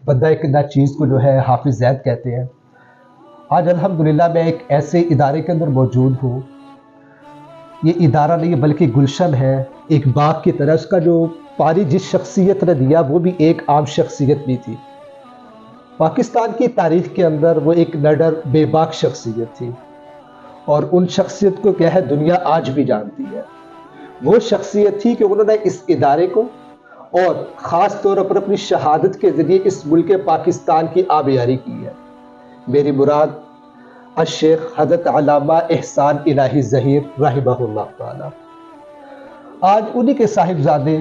بندہ ایک ناچیز کو جو ہے حافظ زید کہتے ہیں۔ آج الحمدللہ میں ایک ایسے ادارے کے اندر موجود ہوں، یہ ادارہ نہیں بلکہ گلشن ہے، ایک باغ کی طرح۔ اس کا جو پانی جس شخصیت نے دیا وہ بھی ایک عام شخصیت بھی تھی۔ پاکستان کی تاریخ کے اندر وہ ایک نڈر بے باک شخصیت تھی، اور ان شخصیت کو کیا ہے دنیا آج بھی جانتی ہے۔ وہ شخصیت تھی کہ انہوں نے اس ادارے کو اور خاص طور پر اپنی شہادت کے ذریعے اس ملک پاکستان کی آبیاری کی ہے۔ میری مراد الشیخ حضرت علامہ احسان الہی ظہیر رحمہ اللہ تعالی۔ آج انہی کے صاحبزادے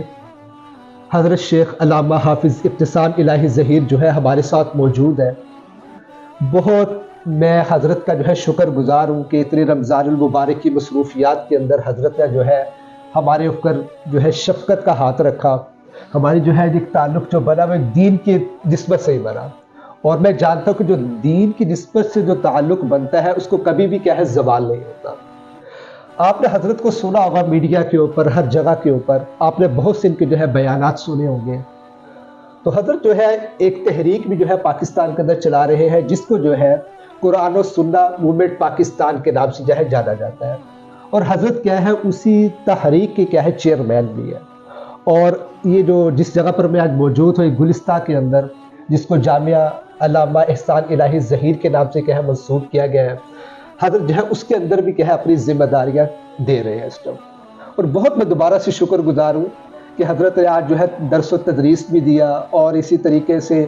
حضرت شیخ علامہ حافظ ابتسام الہی ظہیر جو ہے ہمارے ساتھ موجود ہے۔ بہت میں حضرت کا جو ہے شکر گزار ہوں کہ اتنی رمضان المبارک کی مصروفیات کے اندر حضرت نے جو ہے ہمارے اوپر جو ہے شفقت کا ہاتھ رکھا۔ ہماری جو ہے ایک تعلق جو بنا وہ دین کی نسبت سے ہی بنا، اور میں جانتا ہوں کہ جو دین کی نسبت سے جو تعلق بنتا ہے اس کو کبھی بھی کیا ہے زوال نہیں ہوتا۔ آپ نے حضرت کو سنا ہوگا میڈیا کے اوپر، ہر جگہ کے اوپر، آپ نے بہت سے ان کے جو ہے بیانات سنے ہوں گے۔ تو حضرت جو ہے ایک تحریک بھی جو ہے پاکستان کے اندر چلا رہے ہیں، جس کو جو ہے قرآن و سنہ موومنٹ پاکستان کے نام سے جو ہے جانا جاتا ہے، اور حضرت کیا ہے اسی تحریک کے کیا ہے چیئرمین بھی ہے۔ اور یہ جو جس جگہ پر میں آج موجود ہوں گلستان کے اندر، جس کو جامعہ علامہ احسان الہی ظہیر کے نام سے کیا ہے منسوب کیا گیا ہے، حضرت جو ہے اس کے اندر بھی کیا ہے اپنی ذمہ داریاں دے رہے ہیں اس ٹائم۔ اور بہت میں دوبارہ سے شکر گزار ہوں کہ حضرت نے آج جو ہے درس و تدریس بھی دیا، اور اسی طریقے سے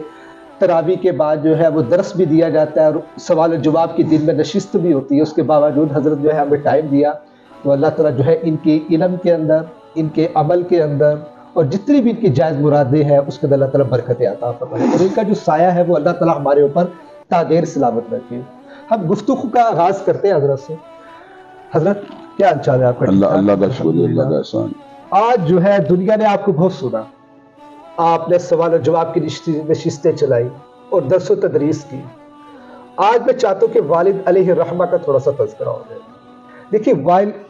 تراویح کے بعد جو ہے وہ درس بھی دیا جاتا ہے، اور سوال و جواب کی دن میں نشست بھی ہوتی ہے۔ اس کے باوجود حضرت جو ہے ہمیں ٹائم دیا، تو اللہ تعالیٰ جو ہے ان کے علم کے اندر، ان کے عمل کے اندر، اور جتنی بھی ان کی جائز مرادیں ہیں اس کے اندر اللہ تعالیٰ برکت عطا فرمائے، اور ان کا جو سایہ ہے وہ اللہ تعالیٰ ہمارے اوپر تا دیر سلامت رکھے۔ ہم گفتگو کا آغاز کرتے ہیں حضرت سے۔ حضرت کیا حال چال ہے آپ کا؟ اللہ کا شکر، اللہ کا احسان۔ آج جو ہے دنیا نے آپ کو بہت سنا، آپ نے سوال و جواب کی نشستیں چلائی اور درس و تدریس کی۔ آج میں چاہتا ہوں کہ والد علیہ الرحمہ کا تھوڑا سا تذکرہ ہو جائے۔ دیکھیے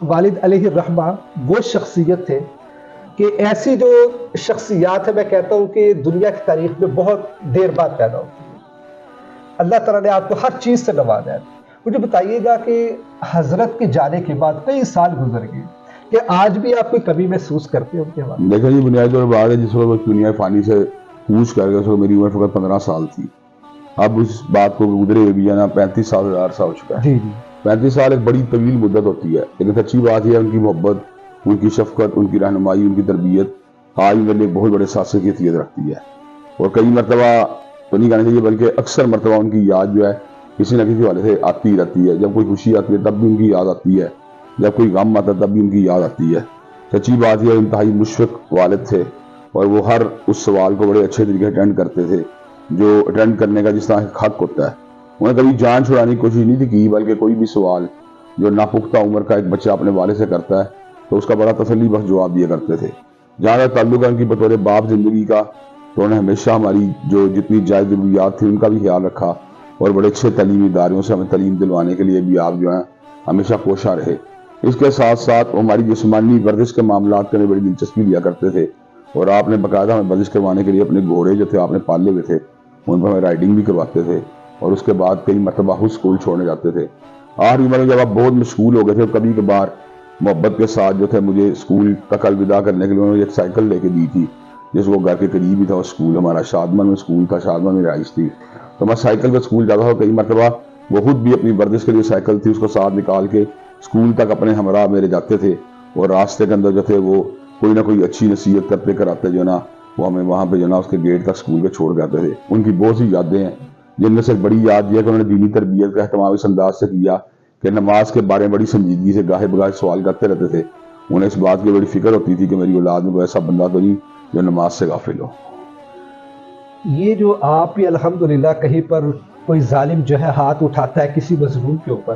والد علیہ الرحمہ وہ شخصیت تھے کہ ایسی جو شخصیات ہے میں کہتا ہوں کہ دنیا کی تاریخ میں بہت دیر بعد پیدا ہوتی ہے۔ اللہ تعالیٰ نے آپ کو ہر چیز سے نوازا ہے۔ مجھے بتائیے گا کہ حضرت کے جانے کے بعد کئی سال گزر گئے، کہ آج بھی آپ کوئی کمی محسوس کرتے ہیں ان کے بعد؟ دیکھیں جی، بنیادی طور پر بات ہے جس وقت دنیا فانی سے کوچ کر گئے، اس وقت میری عمر فقط 15 سال تھی۔ اب اس بات کو گزرے ہوئے بھی جانا 35 سال کا عرصہ ہو چکا ہے۔ 35 سال ایک بڑی طویل مدت ہوتی ہے، لیکن اچھی بات ہے ان کی محبت، ان کی شفقت، ان کی رہنمائی، ان کی تربیت آج میرے لیے بہت بڑے ساتھ کی حیثیت رکھتی ہے۔ اور کئی مرتبہ تو نہیں کہنا چاہیے بلکہ اکثر مرتبہ ان کی یاد جو ہے کسی نہ کسی حوالے سے آتی ہی رہتی ہے۔ جب کوئی خوشی آتی ہے تب بھی ان کی یاد آتی ہے، جب کوئی غم آتا ہے تب بھی ان کی یاد آتی ہے۔ سچی بات یہ انتہائی مشفق والد تھے، اور وہ ہر اس سوال کو بڑے اچھے طریقے سے اٹینڈ کرتے تھے، جو اٹینڈ کرنے کا جس طرح حق ہوتا ہے۔ انہیں کبھی جان چھڑانے کی کوشش نہیں تھی کی، بلکہ کوئی بھی سوال جو ناپختہ عمر کا ایک بچہ اپنے والد سے کرتا ہے تو اس کا بڑا تسلی بخش جواب دیا کرتے تھے۔ جہاں تک تعلق ہے ان کی بطور باپ زندگی کا، تو انہیں ہمیشہ ہماری جو جتنی جائز ضروریات تھی ان کا بھی خیال رکھا، اور بڑے اچھے تعلیمی اداروں سے ہمیں تعلیم دلوانے کے لیے بھی آپ جو ہیں ہمیشہ کوشاں رہے۔ اس کے ساتھ ساتھ ہماری جسمانی ورزش کے معاملات کے لیے بڑی دلچسپی لیا کرتے تھے، اور آپ نے باقاعدہ ہمیں ورزش کروانے کے لیے اپنے گھوڑے جو تھے آپ نے پالے ہوئے تھے ان پر ہمیں رائڈنگ بھی کرواتے تھے، اور اس کے بعد کئی مرتبہ خود اسکول چھوڑنے جاتے تھے۔ آخری عمر میں جب آپ بہت مشغول ہو گئے تھے، کبھی کبھار محبت کے ساتھ جو تھے مجھے اسکول تک الوداع کرنے کے لیے انہوں نے ایک سائیکل لے کے دی تھی، جس وہ گھر کے قریب ہی تھا اسکول، ہمارا شادمن میں اسکول تھا، شادمن میں رہائش تھی، تو میں سائیکل پہ اسکول جاتا تھا۔ کئی مرتبہ وہ خود بھی اپنی ورزش کے لیے سائیکل تھی اس کو ساتھ نکال کے اسکول تک اپنے ہمراہ میرے جاتے تھے، اور راستے کے اندر جو تھے وہ کوئی نہ کوئی اچھی نصیحت کرتے کراتے جو نا وہ ہمیں وہاں پہ جو نا اس کے گیٹ تک اسکول کے چھوڑ جاتے تھے۔ ان کی بہت سی یادیں ہیں، جن میں سے بڑی یاد یہ ہے کہ انہوں نے دینی تربیت کا اہتمام اس انداز سے کیا کہ نماز کے بارے میں بڑی سنجیدگی سے گاہے بگاہے سوال کرتے رہتے تھے۔ انہیں اس بات کی بڑی فکر ہوتی تھی کہ میری اولاد میں کوئی ایسا بندہ تو نہیں جو نماز سے غافل ہو۔ یہ جو آپ بھی الحمدللہ کہیں پر کوئی ظالم جو ہے ہاتھ اٹھاتا ہے کسی مظلوم کے اوپر،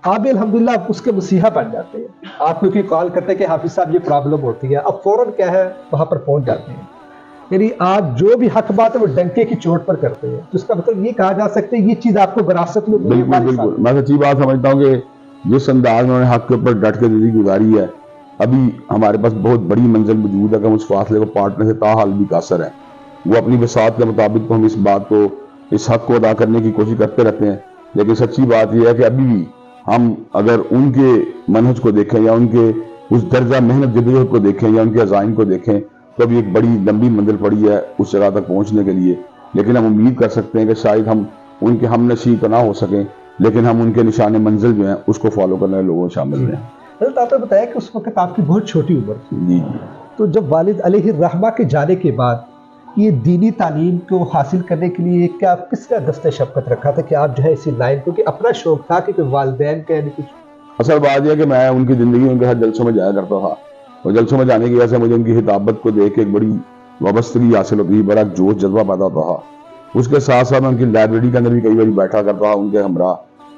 آپ بھی الحمدللہ اس کے مسیحا بن جاتے ہیں۔ آپ کو کوئی کال کرتے ہیں کہ حافظ صاحب یہ پرابلم ہوتی ہے، اب فوراً کیا ہے وہاں پر پہنچ جاتے ہیں۔ یعنی آپ جو بھی حق بات ہے وہ ڈنکے کی چوٹ پر کرتے ہیں، تو اس کا مطلب یہ کہا جا سکتا ہے یہ چیز آپ کو وراثت میں ملی ہے۔ بالکل میں سچی بات سمجھتا ہوں کہ جس انداز میں انہوں نے حق کے اوپر ڈٹ کے زندگی گزاری ہے، ابھی ہمارے پاس بہت بڑی منزل موجود ہے کہ ہم اس فاصلے کو پاٹنے سے تاحال بھی قاصر ہیں۔ وہ اپنی بساط کے مطابق تو ہم اس بات کو، اس حق کو ادا کرنے کی کوشش کرتے رہتے ہیں، لیکن سچی بات یہ ہے کہ ابھی بھی ہم اگر ان کے منہج کو دیکھیں یا ان کے اس درجہ محنت جدوجہد کو دیکھیں یا ان کے عزائم کو دیکھیں تو ابھی ایک بڑی لمبی منزل پڑی ہے اس جگہ تک پہنچنے کے لیے. لیکن ہم امید کر سکتے ہیں کہ شاید ہم ان کے ہم نشیں تو نہ ہو سکیں، لیکن ہم ان کے نشان منزل جو ہیں اس کو فالو کرنے والے لوگوں شامل ہیں. حضرت آپ نے بتایا کہ اس وقت آپ کی بہت چھوٹی عمر تھی. جی تو جب والد علیہ الرحمہ کے جانے کے بعد یہ دینی تعلیم کو حاصل کرنے کے لیے کیا کس کا دست شفقت رکھا تھا کہ آپ جو ہے اسی لائن کو، کہ اپنا شوق تھا کہ والدین کا یعنی کچھ؟ اصل بات یہ ہے کہ میں ان کی زندگی ان کے ہر جلسوں میں جایا کرتا تھا، اور جلسوں میں جانے کی وجہ سے مجھے ان کی خطابت کو دیکھ کے ایک بڑی وابستگی حاصل ہوتی تھی، بڑا جوش جذبہ پیدا ہوتا تھا. اس کے ساتھ ساتھ میں ان کی لائبریری کے اندر بھی کئی بار بیٹھا کرتا تھا ان کے ہمراہ،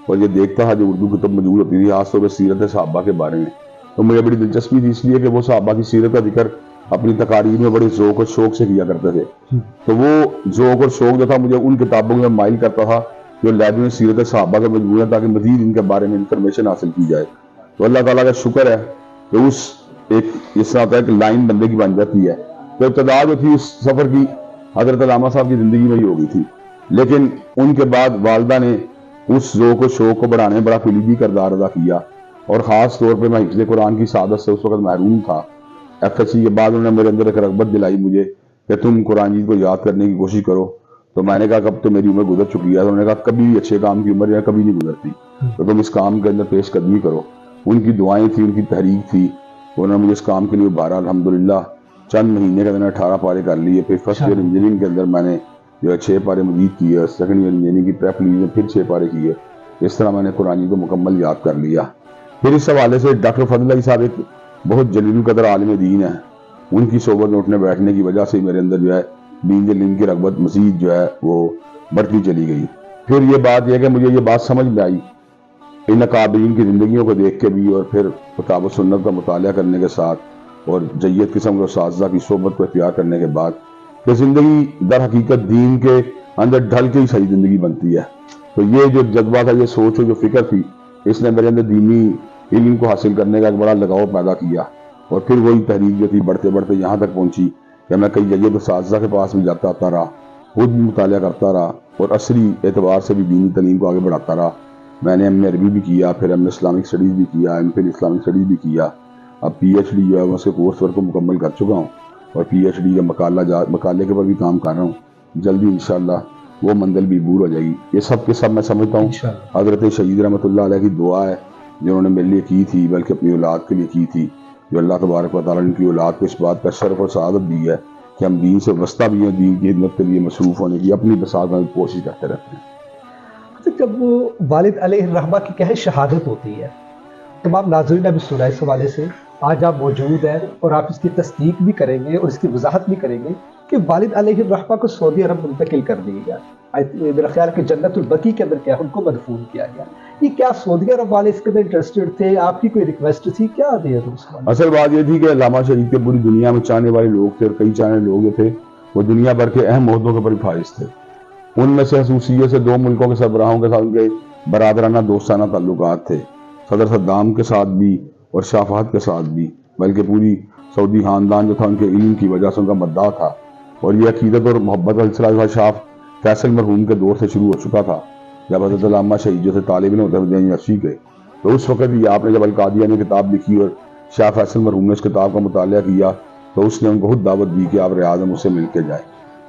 اور یہ دیکھتا تھا جو اردو کتب موجود ہوتی تھی خاص طور پہ سیرت صحابہ کے بارے میں. تو مجھے بڑی دلچسپی تھی اس لیے کہ وہ صحابہ کی سیرت کا ذکر اپنی تقاریر میں بڑے ذوق اور شوق سے کیا کرتے تھے. تو وہ ذوق اور شوق جو تھا مجھے ان کتابوں میں مائل کرتا تھا جو لائبریری میں سیرت صحابہ کے موجود ہیں، تاکہ مزید ان کے بارے میں انفارمیشن حاصل کی جائے. تو اللہ تعالیٰ کا شکر ہے کہ اس ایک اس طرح ایک لائن بندے کی بن جاتی ہے. تو ابتدا جو تھی اس سفر کی حضرت علامہ صاحب کی زندگی میں ہی ہو گئی تھی، لیکن ان کے بعد والدہ نے اس ذوق و شوق کو بڑھانے میں بڑا کلیدی کردار ادا کیا. اور خاص طور پہ میں حفظ قرآن کی سعادت سے اس وقت محروم تھا. ایف ایس سی کے بعد انہوں نے میرے اندر ایک رغبت دلائی مجھے کہ تم قرآن جی کو یاد کرنے کی کوشش کرو. تو میں نے کہا کب تو میری عمر گزر چکی ہے. تو انہوں نے کہا کبھی بھی اچھے کام کی عمر یا کبھی نہیں گزرتی، تو تم اس کام کے اندر پیش قدمی کرو. ان کی دعائیں تھیں، ان کی تحریک تھی، انہوں نے مجھے اس کام کے لیے ابھارا. الحمدللہ چند مہینے کے اندر 18 پارے کر لیے. پھر فرسٹ ایئر انجینئرنگ کے اندر میں نے جو ہے 6 پارے مزید کیے. سیکنڈ ایئر انجینئرنگ کی پریپ لی میں پھر 6 پارے کیے. اس طرح میں نے قرآن جی کو مکمل یاد کر لیا. پھر اس حوالے سے ڈاکٹر فضل علی صاحب ایک بہت جلیل القدر عالم دین ہے، ان کی صحبت میں اٹھنے بیٹھنے کی وجہ سے میرے اندر جو ہے دین علم کی رغبت مزید جو ہے وہ بڑھتی چلی گئی. پھر یہ بات یہ کہ مجھے یہ بات سمجھ میں آئی ان اکابرین کی زندگیوں کو دیکھ کے بھی، اور پھر کتاب و سنت کا مطالعہ کرنے کے ساتھ اور جید قسم کے اساتذہ کی صحبت کو اختیار کرنے کے بعد، کہ زندگی در حقیقت دین کے اندر ڈھل کے ہی صحیح زندگی بنتی ہے. تو یہ جو جذبہ تھا، یہ سوچ و جو فکر تھی، اس نے میرے اندر دینی علم کو حاصل کرنے کا ایک بڑا لگاؤ پیدا کیا. اور پھر وہی تحریک جو تھی بڑھتے بڑھتے یہاں تک پہنچی کہ میں کئی جید اساتذہ کے پاس بھی جاتا آتا رہا، خود بھی مطالعہ کرتا رہا، اور عصری اعتبار سے بھی دینی تعلیم کو آگے بڑھاتا رہا. میں نے ایم اے عربی بھی کیا، پھر ایم اے اسلامک اسٹڈیز بھی کیا، ایم فل اسلامک اسٹڈیز بھی کیا. اب پی ایچ ڈی جو ہے اس کے کورس ورک کو مکمل کر چکا ہوں، اور پی ایچ ڈی کا مقالے کے پر بھی کام کر رہا ہوں. جلدی انشاءاللہ وہ منزل بھی عبور ہو جائے گی. یہ سب کے سب میں سمجھتا ہوں حضرت شہید رحمۃ اللہ علیہ کی دعا ہے جو انہوں نے میرے لیے کی تھی، بلکہ اپنی اولاد کے لیے کی تھی، جو اللہ تبارک و تعالیٰ نے ان کی اولاد کو اس بات کا شرف اور سعادت دی ہے کہ ہم دین سے وابستہ بھی ہیں، دین کی خدمت کے لیے مصروف ہونے کی اپنی بساط میں کوشش کرتے رہتے ہیں. جب وہ والد علیہ الرحمہ کی کہیں شہادت ہوتی ہے، تمام ناظرین نے بھی سنا اس حوالے سے. آج آپ موجود ہیں اور آپ اس کی تصدیق بھی کریں گے اور اس کی وضاحت بھی کریں گے کہ والد علیہ الرحمہ کو سعودی عرب منتقل کر دیا گیا. میرا خیال ہے کہ جنت البقیع کے اندر کیا ان کو مدفون کیا گیا. یہ کیا سعودی عرب والے اس کے اندر انٹرسٹڈ تھے؟ آپ کی کوئی ریکویسٹ تھی؟ کیا دیا تھا؟ اصل بات یہ تھی کہ علامہ شریف کے پوری دنیا میں چاہنے والے لوگ تھے، اور کئی چاہنے لوگ جو تھے وہ دنیا بھر کے اہم عہدوں کے پر فائز تھے. ان میں سے خصوصیت سے 2 ملکوں کے سربراہوں کے ساتھ ان کے برادرانہ دوستانہ تعلقات تھے، صدر صدام کے ساتھ بھی اور شاہ فہد کے ساتھ بھی. بلکہ پوری سعودی خاندان جو تھا ان کے علم کی وجہ سے ان کا مداح تھا، اور یہ عقیدت اور محبت کا سلسلہ شاہ فیصل مرحوم کے دور سے شروع ہو چکا تھا. جب حضرت علامہ شہید جو تھے طالب علم ہوتے ہیں یونیورسٹی کے، تو اس وقت بھی آپ نے جب القادیہ نے کتاب لکھی اور شاہ فیصل مرحوم نے اس کتاب کا مطالعہ کیا، تو اس نے ان کو خود دعوت دی کہ آپ ریاض میں مجھ سے مل کے جائیں.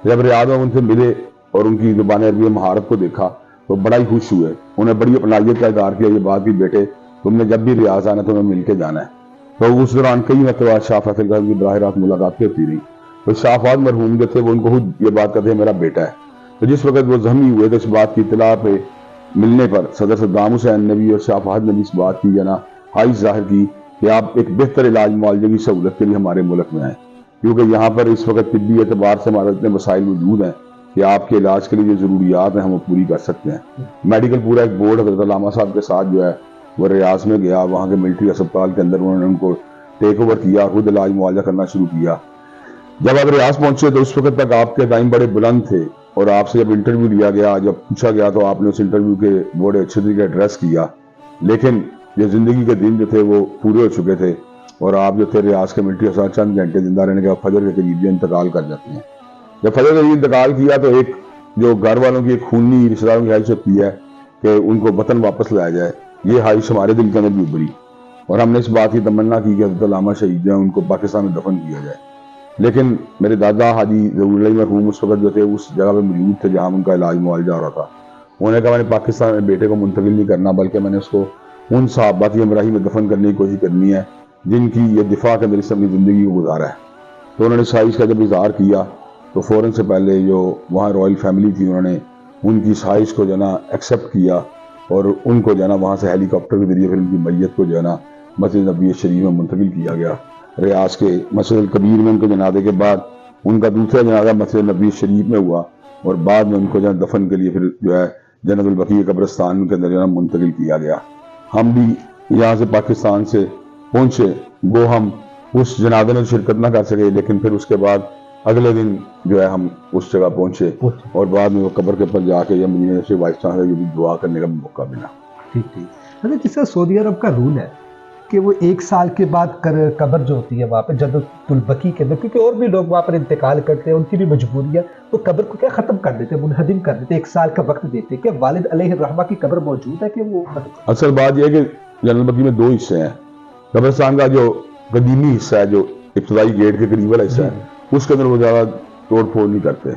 جب ریاض میں ان سے ملے اور ان کی زبان عربی مہارت کو دیکھا تو بڑا ہی خوش ہوئے. انہیں بڑی اپنائیت کا اظہار کیا، یہ بات کہ بیٹے تم نے جب بھی ریاض آنا تو میں مل کے جانا ہے. تو اس دوران کئی مرتبہ شاہ فیصل صاحب کی براہ راست ملاقاتیں ہوتی رہی. تو شاہ فہد مرحوم جو تھے وہ ان کو خود یہ بات کہتے ہیں میرا بیٹا ہے. تو جس وقت وہ زخمی ہوئے تو اس بات کی اطلاع پہ ملنے پر صدر صدام حسین نے بھی اور شاہ فہد نے بھی اس بات کی خواہش ظاہر کی کہ آپ ایک بہتر علاج معالجے کی سہولت کے لیے ہمارے ملک میں آئیں، کیونکہ یہاں پر اس وقت طبی اعتبار سے ہمارے اتنے مسائل موجود ہیں کہ آپ کے علاج کے لیے جو ضروریات ہیں ہم وہ پوری کر سکتے ہیں. میڈیکل پورا ایک بورڈ حضرت علامہ صاحب کے ساتھ جو ہے وہ ریاض میں گیا. وہاں کے ملٹری اسپتال کے اندر انہوں نے ان کو ٹیک اوور کیا، خود علاج معالجہ کرنا شروع کیا. جب آپ ریاض پہنچے تو اس وقت تک آپ کے ٹائم بڑے بلند تھے، اور آپ سے جب انٹرویو لیا گیا، جب پوچھا گیا تو آپ نے اس انٹرویو کے بڑے اچھے طریقے ایڈریس کیا. لیکن یہ زندگی کے دن جو تھے وہ پورے ہو چکے تھے، اور آپ جو تھے ریاض کے ملٹری اسپتال چند گھنٹے زندہ رہنے کے بعد فجر کے قریب انتقال کر جاتے ہیں. جب فجر علی انتقال کیا تو ایک جو گھر والوں کی ایک خونی رشتہ داروں کی خواہش ہوتی ہے کہ ان کو وطن واپس لایا جائے، یہ خواہش ہمارے دل کے اندر بھی ابھری اور ہم نے اس بات کی تمنا کی کہ حضرت علامہ شہید جو ہیں ان کو پاکستان میں دفن کیا جائے. لیکن میرے دادا حاجی ظہور الہی مرحوم اس وقت جو تھے اس جگہ پہ موجود تھے جہاں ان کا علاج معالجہ ہو رہا تھا. انہوں نے کہا میں نے پاکستان میں بیٹے کو منتقل نہیں کرنا، بلکہ میں نے اس کو ان صحابہ کی ہمراہی میں دفن کرنے کی کوشش کرنی ہے جن کی یہ دفاع کے اندر اس اپنی زندگی کو گزارا ہے. تو انہوں نے خواہش کا جب اظہار کیا تو فوراً سے پہلے جو وہاں رائل فیملی تھی انہوں نے ان کی خواہش کو جو ہے نا ایکسیپٹ کیا اور ان کو جو ہے نا وہاں سے ہیلی کاپٹر کے ذریعے پھر ان کی میت کو جو ہے نا مسجد نبوی شریف میں منتقل کیا گیا. ریاض کے مسجد الکبیر میں ان کے جنازے کے بعد ان کا دوسرا جنازہ مسجد نبوی شریف میں ہوا اور بعد میں ان کو جو ہے دفن کے لیے پھر جو ہے جنت البقیع قبرستان کے اندر جو ہے منتقل کیا گیا. ہم بھی یہاں سے پاکستان سے پہنچے، وہ ہم اس جنازے میں شرکت نہ کر سکے، لیکن پھر اس کے بعد اگلے دن جو ہے ہم اس جگہ پہنچے اور بعد میں وہ قبر کے اوپر جا کے یا مدینہ سے وائس چانسلر کی بھی دعا کرنے کا موقع ملا. ٹھیک ٹھیک. جس طرح سعودی عرب کا رول ہے کہ وہ 1 سال کے بعد قبر جو ہوتی ہے وہاں پہ جنت البقیع کے اندر، کیونکہ اور بھی لوگ وہاں پر انتقال کرتے ہیں، ان کی بھی مجبوری ہے، وہ قبر کو کیا ختم کر دیتے ہیں، منہدم کر دیتے ہیں، 1 سال کا وقت دیتے ہیں. کہ والد علیہ الرحمہ کی قبر موجود ہے کہ وہ اصل بات یہ ہے کہ جنت البقیع میں 2 حصے ہیں. قبرستان کا جو قدیمی حصہ ہے، جو ابتدائی گیٹ کے قریب والا حصہ ہے، اس کے اندر وہ زیادہ توڑ پھوڑ نہیں کرتے،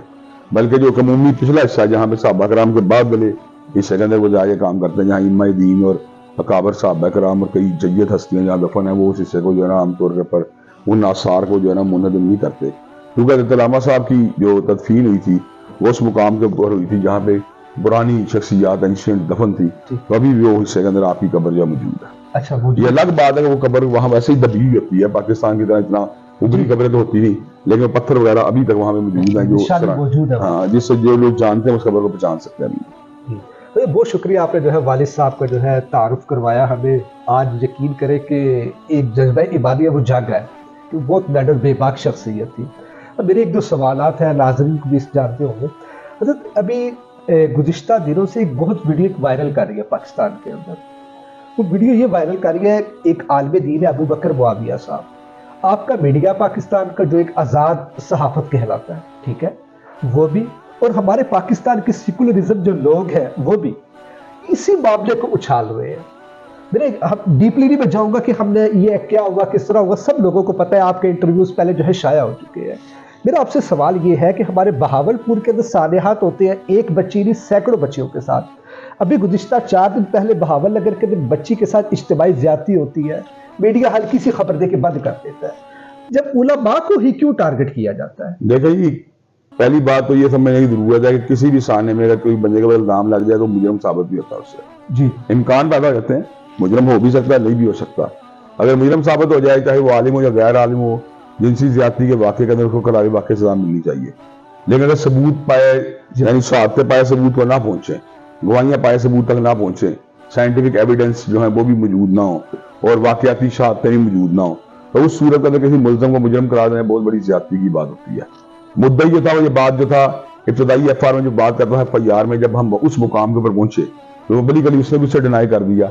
بلکہ جو عمومی پچھلا حصہ ہے جہاں پہ صحابہ کرام کے بعد والے حصے کے اندر وہ جا کے کام کرتے ہیں، جہاں ائمہ دین اور اکابر صحابہ کرام اور کئی جید ہستیاں جہاں دفن ہیں، وہ اس حصے کو جو ہے نا عام طور کے پر ان آثار کو جو ہے نا منہدم نہیں کرتے. کیونکہ حضرت علامہ صاحب کی جو تدفین ہوئی تھی وہ اس مقام کے اوپر ہوئی تھی جہاں پہ پرانی شخصیات اینشینٹ دفن تھی، تو ابھی بھی وہ حصے کے اندر آپ کی قبر جو موجود ہے. اچھا، یہ الگ بات ہے کہ وہ قبر وہاں ویسے ہی دبی ہوئی ہوتی ہے، پاکستان کی طرح اتنا اوپری قبریں تو ہوتی نہیں، لیکن وہ پتھر وغیرہ ابھی تک وہاں پہ موجود ہیں جو ہاں جس سے جو لوگ جانتے ہیں اس قبر کو پہچان سکتے ہیں. بہت شکریہ، آپ نے جو ہے والد صاحب کا جو ہے تعارف کروایا ہمیں. آج یقین کرے کہ ایک جذبہ عبادیہ وہ جاگا ہے کہ وہ بہت میڈر بے باک شخصیت تھی. اب میرے 1-2 سوالات ہیں، ناظرین کو بھی جانتے ہوں گے. حضرت ابھی گزشتہ دنوں سے ایک بہت ویڈیو وائرل کر رہی ہے پاکستان کے اندر. وہ ویڈیو یہ وائرل کر رہی ہے، ایک عالم دین ہے ابو بکر معاویہ صاحب. آپ کا میڈیا پاکستان کا جو ایک آزاد صحافت کہلاتا ہے، ٹھیک ہے، وہ بھی، اور ہمارے پاکستان کے سیکولرزم جو لوگ ہیں وہ بھی اسی معاملے کو اچھال رہے ہیں. میرے ڈیپلی نہیں میں جاؤں گا کہ ہم نے یہ کیا ہوا کس طرح ہوا، سب لوگوں کو پتہ ہے، آپ کے انٹرویوز پہلے جو ہے شائع ہو چکے ہیں. میرا آپ سے سوال یہ ہے کہ ہمارے بہاولپور کے اندر سانحات ہوتے ہیں، ایک بچی نہیں سینکڑوں بچیوں کے ساتھ. ابھی گزشتہ 4 دن پہلے بہاول نگر کے اندر بچی کے ساتھ اجتماعی زیادتی ہوتی ہے، میڈیا ہلکی سی خبر دے کے بند کر دیتا ہے. جب علماء کو ہی کیوں ٹارگٹ کیا جاتا ہے؟ دیکھیں جی، پہلی بات تو یہ سمجھنے کی ضرورت ہے کہ کسی بھی سانے میں اگر کوئی بندے کے اوپر الزام لگ جائے تو مجرم ثابت بھی ہوتا ہے. اس سے جی امکان پیدا ہو جاتے ہیں، مجرم ہو بھی سکتا ہے، نہیں بھی ہو سکتا. اگر مجرم ثابت ہو جائے، چاہے وہ عالم ہو یا غیر عالم ہو، جنسی زیادتی کے واقعے کے اندر اس کو قرار واقع سزا ملنی چاہیے. لیکن اگر ثبوت پائے، یعنی شہادتیں پائے ثبوت کو نہ پہنچے، گواہیاں پائے ثبوت تک نہ پہنچے، سائنٹیفک ایویڈنس جو ہے وہ بھی موجود نہ ہو اور واقعاتی شہادتیں بھی موجود نہ ہو، تو اس صورت کے اندر کسی ملزم کو مجرم قرار دینا بہت بڑی زیادتی کی بات ہوتی ہے. مدعی جو تھا وہ یہ بات جو تھا ابتدائی ایف آر میں جو بات کرتا ہے ایف آئی آر میں، جب ہم اس مقام کے اوپر پہنچے تو بڑی گلی اس نے بھی اسے ڈینائی کر دیا.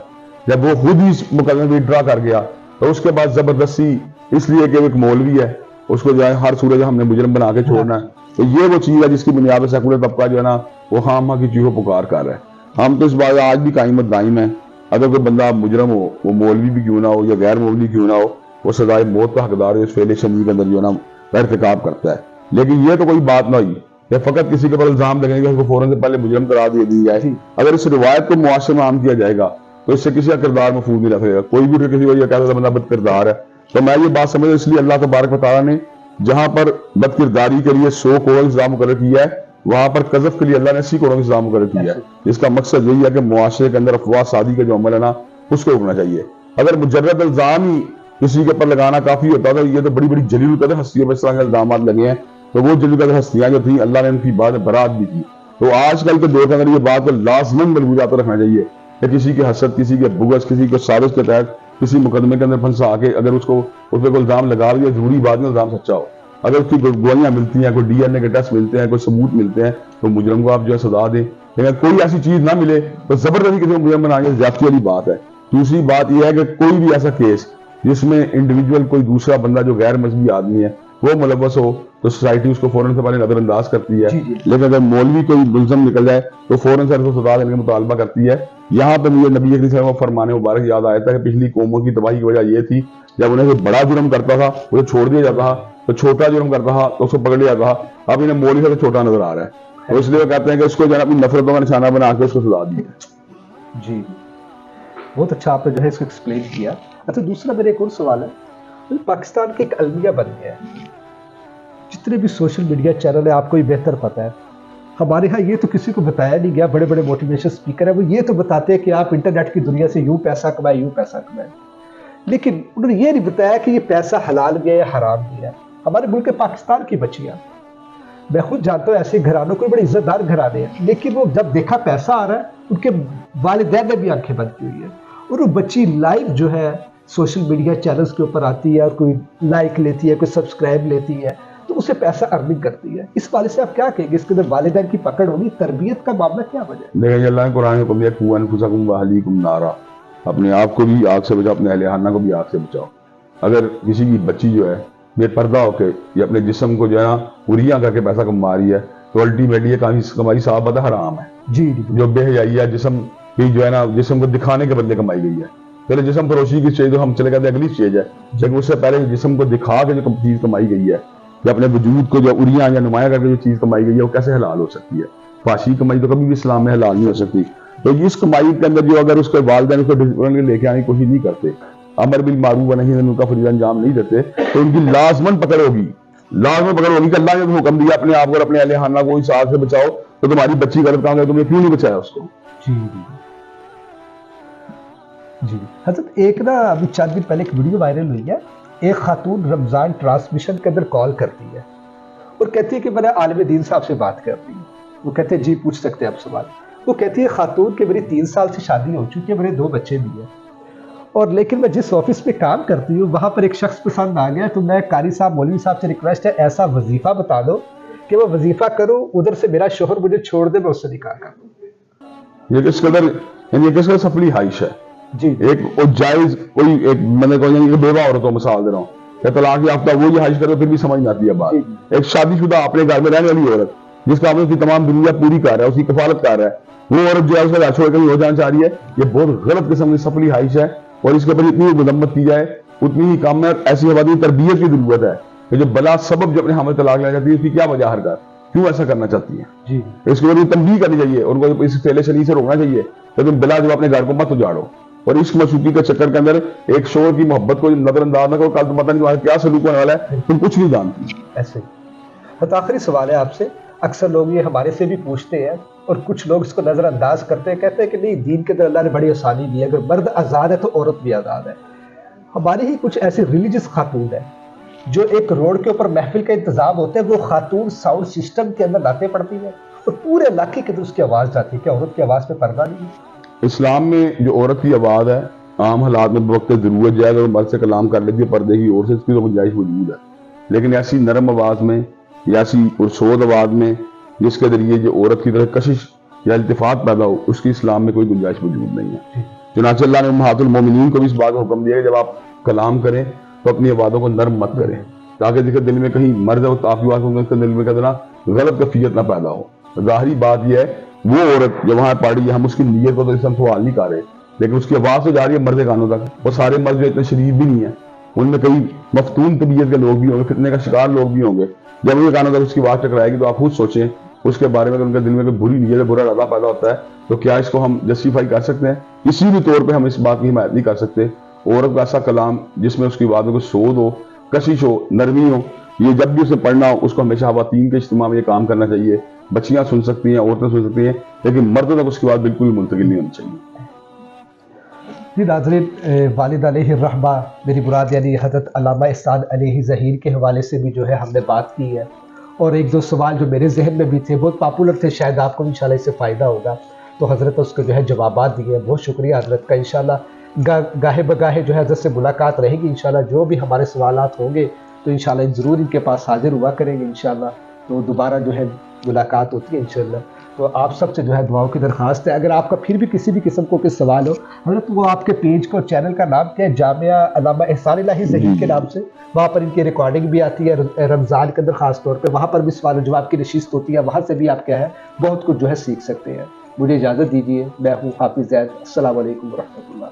جب وہ خود ہی اس مقدمے میں ڈرا کر گیا تو اس کے بعد زبردستی اس لیے کہ وہ ایک مولوی ہے اس کو جو ہے ہر صورت ہم نے مجرم بنا کے چھوڑنا ہے. تو یہ وہ چیز ہے جس کی بنیاد پر سیکولر طبقہ جو ہے نا وہ ہاں ماں کی چیزوں پکار کر رہا ہے. ہم تو اس بات آج بھی قائم دائم ہے، اگر کوئی بندہ مجرم ہو، وہ مولوی بھی کیوں نہ ہو یا غیر مولوی کیوں نہ ہو، وہ سزائے موت کا حقدار ہے، اس فعل شنیع کے اندر جو ہے نا ارتکاب کرتا ہے. لیکن یہ تو کوئی بات نہ ہوئی کہ فقط کسی کے پر الزام لگنے کے اس کو فوراً سے پہلے مجرم قرار دے دی جائے. اگر اس روایت کو معاشرے میں عام کیا جائے گا تو اس سے کسی کا کردار محفوظ نہیں رکھے گا. کوئی بھی کسی وجہ کہتا ہے بندہ بد کردار ہے، تو میں یہ بات سمجھتا اس لیے اللہ تبارک و تعالیٰ نے جہاں پر بد کرداری کے لیے 100 کروڑ انتظام مقرر کیا ہے، وہاں پر قذف کے لیے اللہ نے 80 کروڑ انتظام مقرر کیا ہے، جس کا مقصد یہی ہے کہ معاشرے کے اندر افواہ شادی کا جو عمل ہے نا اس کو روکنا چاہیے. اگر مجرد الزام ہی کسی کے پر لگانا کافی ہوتا تو یہ تو بڑی بڑی جلیل القدر ہستیوں پر اس طرح کے الزامات لگے ہیں، تو وہ جلیل القدر ہستیاں جو تھیں اللہ نے ان کی بات برات بھی کی. تو آج کل کے دور کے اندر یہ بات کو لازماً ملحوظات رکھنا چاہیے کہ کسی کے حسد، کسی کے بغض، کسی کو سازش کے تحت کسی مقدمے کے اندر پھنسا کے اگر اس پہ کوئی الزام لگا دیا، ضروری بات نہیں الزام سچا ہو. اگر اس کی گواہیاں ملتی ہیں، کوئی ڈی این اے کے ٹیسٹ ملتے ہیں، کوئی ثبوت ملتے ہیں، تو مجرم کو آپ جو ہے سزا دیں. لیکن کوئی ایسی چیز نہ ملے تو زبردستی کسی کو مجرم بنانے زیادتی والی بات ہے. دوسری بات یہ ہے کہ کوئی بھی ایسا کیس جس میں انڈیویجول کوئی دوسرا بندہ جو غیر مذہبی آدمی ہے وہ ملوث ہو تو سوسائٹی اس کو فوراً سے پہلے نظر انداز کرتی ہے، جی جی لیکن اگر مولوی کوئی ملزم نکل جائے تو فوراً سے اس کو سزا دینے کا مطالبہ کرتی ہے۔ یہاں پہ مجھے نبی کریم صلی اللہ علیہ وسلم کا فرمان مبارک یاد آیا تھا کہ پچھلی قوموں کی تباہی کی وجہ یہ تھی جب انہیں کوئی بڑا جرم کرتا تھا اسے چھوڑ دیا جاتا تھا، تو چھوٹا جرم کرتا تھا تو اس کو پکڑ لیا جاتا تھا۔ اب انہیں مولوی سے تو چھوٹا نظر آ رہا ہے، تو اس لیے وہ کہتے ہیں کہ اس کو جو ہے اپنی نفرتوں کا نشانہ بنا کے اس کو سزا دی ہے۔ جی بہت اچھا آپ نے جو ہے اس کو ایکسپلین کیا۔ اچھا دوسرا میرا ایک اور سوال ہے، پاکستان کے ایک المیہ بن گیا ہے، جتنے بھی سوشل میڈیا چینل ہیں آپ کو یہ بہتر پتہ ہے، ہمارے ہاں یہ تو کسی کو بتایا نہیں گیا، بڑے بڑے موٹیویشن اسپیکر ہیں وہ یہ تو بتاتے ہیں کہ آپ انٹرنیٹ کی دنیا سے یوں پیسہ کمائیں یوں پیسہ کمائیں، لیکن انہوں نے یہ نہیں بتایا کہ یہ پیسہ حلال بھی ہے یا حرام بھی ہے۔ ہمارے ملک پاکستان کی بچیاں، میں خود جانتا ہوں ایسے گھرانوں کو بڑے عزت دار گھرانے ہیں، لیکن وہ جب دیکھا پیسہ آ رہا ہے ان کے والدین نے بھی آنکھیں بند کی ہوئی ہے، اور وہ بچی لائیو جو ہے سوشل میڈیا چینلز کے اوپر آتی ہے اور کوئی لائک لیتی ہے، کوئی سبسکرائب لیتی ہے، تو اسے پیسہ ارننگ کرتی ہے۔ اس والے سے آپ کیا کہیں گے؟ اس کے اندر والدین کی پکڑ ہوگی، تربیت کا معاملہ کیا وجہ ہے؟ دیکھیں اللہ نے قرآن میں حکم دیا قوا انفسکم واہلیکم نارا، اپنے آپ کو بھی آگ سے بچاؤ، اپنے اہل خانہ کو بھی آگ سے بچاؤ۔ اگر کسی کی بچی جو ہے بے پردہ ہو کے یا اپنے جسم کو جو ہے نا اریاں کر کے پیسہ کما رہی ہے تو الٹیمیٹلی یہ کمائی صاف بات ہے حرام ہے۔ جی جی جو بے حیائی ہے جسم کی جو ہے نا جسم کو دکھانے کے بدلے کمائی گئی ہے۔ پہلے جسم فروشی کی چیز تو ہم چلے گئے اگلی چیز ہے، لیکن اس سے پہلے جسم کو دکھا کے جو چیز کمائی گئی ہے یا اپنے وجود کو جو اریاں یا نمایاں کر کے جو چیز کمائی گئی ہے وہ کیسے حلال ہو سکتی ہے؟ فحاشی کمائی تو کبھی بھی اسلام میں حلال نہیں ہو سکتی۔ تو اس کمائی کے اندر جو اگر اس کے والدین اس کو ڈسپلن لے کے آنے کی کوشش نہیں کرتے، امر بالمعروف و نہی عن المنکر کا فریضہ انجام نہیں دیتے، تو ان کی لازمن پکڑ ہوگی، لازمن پکڑ ہوگی کہ اللہ نے حکم دیا اپنے آپ کو اور اپنے اہل خانہ کو اس آگ سے بچاؤ، تو تمہاری بچی غلط کام ہے، تم نے کیوں نہیں بچایا اس کو؟ جی جی حضرت ایک نا ابھی چند دن پہلے ایک ویڈیو وائرل ہوئی ہے، ایک خاتون رمضان ٹرانسمیشن کے اندر کال کرتی ہے اور کہتی ہے کہ میں نے عالم دین صاحب سے بات کرنی ہے۔ وہ کہتے ہیں جی پوچھ سکتے ہیں آپ سوال۔ وہ کہتی ہے خاتون کہ میری 3 سال سے شادی ہو چکی ہے، میرے 2 بچے بھی ہیں، اور لیکن میں جس آفس میں کام کرتی ہوں وہاں پر ایک شخص پسند آ گیا، تو میں قاری صاحب مولوی صاحب سے ریکویسٹ ہے ایسا وظیفہ بتا دو کہ وہ وظیفہ کروں، ادھر سے میرا شوہر مجھے چھوڑ دے، میں اس سے نکاح کر دوں۔ یہ کس قدر یعنی کس قدر سفلی حائش ہے۔ جی ایک جائز کوئی ایک میں نے کہا یعنی بیوہ عورتوں مثال دے رہا ہوں کہ طلاق یافتہ وہ یہ حائش کرے پھر بھی سمجھ نہیں آتی ہے بات۔ ایک شادی شدہ اپنے گھر میں رہنے والی عورت جس کا اس کی تمام دنیا پوری کر رہا ہے، اس کی کفالت کر رہا ہے، وہ عورت جو ہے اس کا گھر چھوڑ کر ہو جانا چاہ رہی ہے، یہ بہت غلط قسم کی سفلی حائش ہے، اور اس کے اوپر اتنی مذمت کی جائے اتنی ہی کم ہے۔ ایسی عوام تربیت کی ضرورت ہے کہ جو بلا سبب جو اپنے حامل طلاق لینا چاہتی ہے اس کی کیا وجہ ہر کیوں ایسا کرنا چاہتی ہے، جی اس کے اوپر تنبیہ کرنی چاہیے، ان کو اس فعل شنیع سے روکنا چاہیے کہ تم بلا جو اپنے گھر کو مت اجاڑو، اور اس معشوقی کے چکر کے اندر ایک شوہر کی محبت کو نظر انداز نہ کرو، کل تم پتہ نہیں تمہارا کیا سلوک ہونے والا ہے، تم کچھ نہیں جانتی۔ ایسے ہی آخری سوال ہے آپ سے، اکثر لوگ یہ ہمارے سے بھی پوچھتے ہیں اور کچھ لوگ اس کو نظر انداز کرتے ہیں، کہتے ہیں کہ نہیں دین کے اندر اللہ نے بڑی آسانی دی ہے، اگر مرد آزاد ہے تو عورت بھی آزاد ہے۔ ہماری ہی کچھ ایسے ریلیجس خاتون ہیں جو ایک روڈ کے اوپر محفل کا انتظام ہوتا ہے، وہ خاتون ساؤنڈ سسٹم کے اندر لاتے پڑتی ہیں اور پورے علاقے کے اندر اس کی آواز جاتی ہے، کیا عورت کی آواز پہ پردہ نہیں ہے؟ اسلام میں جو عورت کی آواز ہے عام حالات میں وقت ضرورت جائے اگر مرد سے کلام کر لیتی ہے پردے کی اور سے، اس کی تو گنجائش موجود ہے، لیکن ایسی نرم آواز میں یا ایسی پرسود آواز میں جس کے ذریعے جو عورت کی طرف کشش یا التفات پیدا ہو، اس کی اسلام میں کوئی گنجائش موجود نہیں ہے۔ چنانچہ اللہ نے امہات المومنین کو بھی اس بات کا حکم دیا کہ جب آپ کلام کریں تو اپنی آوازوں کو نرم مت کریں، تاکہ جس کے دل میں کہیں مرد ہے تو آپ کی آواز اس کے دل میں کہنا غلط کیفیت نہ پیدا ہو۔ ظاہری بات یہ ہے وہ عورت جو وہاں پڑی ہے، ہم اس کی نیت کو تو اس ہم سوال نہیں کر رہے، لیکن اس کی آواز تو جا رہی ہے مرد کانوں تک، اور سارے مرد جو اتنے شریف بھی نہیں ہیں، ان میں کئی مفتون طبیعت کے لوگ بھی ہوں گے، فتنے کا شکار لوگ بھی ہوں گے، جب ان کے کانوں تک اس کی آواز ٹکرائے گی تو آپ خود سوچیں اس کے بارے میں، اگر ان کے دل میں کوئی بری نیت ہے، برا ارادہ پیدا ہوتا ہے تو کیا اس کو ہم جسٹیفائی کر سکتے ہیں؟ کسی بھی طور پہ ہم اس بات کی حمایت نہیں کر سکتے۔ عورت کا ایسا کلام جس میں اس کی آواز میں کوئی سود ہو، کشش ہو، نرمی ہو، یہ جب بھی اسے پڑھنا ہو اس کو ہمیشہ خواتین کے اجتماع میں یہ کام کرنا چاہیے۔ بچیاں سن سکتی ہیں، عورتیں سن سکتی ہیں، لیکن مردوں تک اس کی بات بالکل منتقل نہیں ہونی چاہیے۔ جی ناظرین، والد علیہ الرحمہ میری مراد یعنی حضرت علامہ احسان علیہ ظہیر کے حوالے سے بھی جو ہے ہم نے بات کی ہے، اور ایک دو سوال جو میرے ذہن میں بھی تھے بہت پاپولر تھے، شاید آپ کو انشاءاللہ اس سے فائدہ ہوگا، تو حضرت اس کو جو ہے جوابات دیے۔ بہت شکریہ حضرت کا، انشاءاللہ گاہے بگاہے جو ہے حضرت سے ملاقات رہے گی، انشاءاللہ جو بھی ہمارے سوالات ہوں گے تو انشاءاللہ ضرور ان کے پاس حاضر ہوا کریں گے انشاءاللہ، تو دوبارہ جو ہے ملاقات ہوتی ہے انشاءاللہ۔ تو آپ سب سے جو ہے دعاؤں کی درخواست ہے. اگر آپ کا پھر بھی کسی بھی قسم کو کوئی سوال ہو حضرت، وہ آپ کے پیج کو چینل کا نام کیا ہے؟ جامعہ علامہ احسان الہی ظہیر کے نام سے. وہاں پر ان کی ریکارڈنگ بھی آتی ہے رمضان کے اندر خاص طور پہ. وہاں پر بھی سوال و جواب کی نشست ہوتی ہے. وہاں سے بھی آپ کیا ہے بہت کچھ جو ہے سیکھ سکتے ہیں. مجھے اجازت دیجیے. میں ہوں حافظ زید. السلام علیکم ورحمۃ اللہ.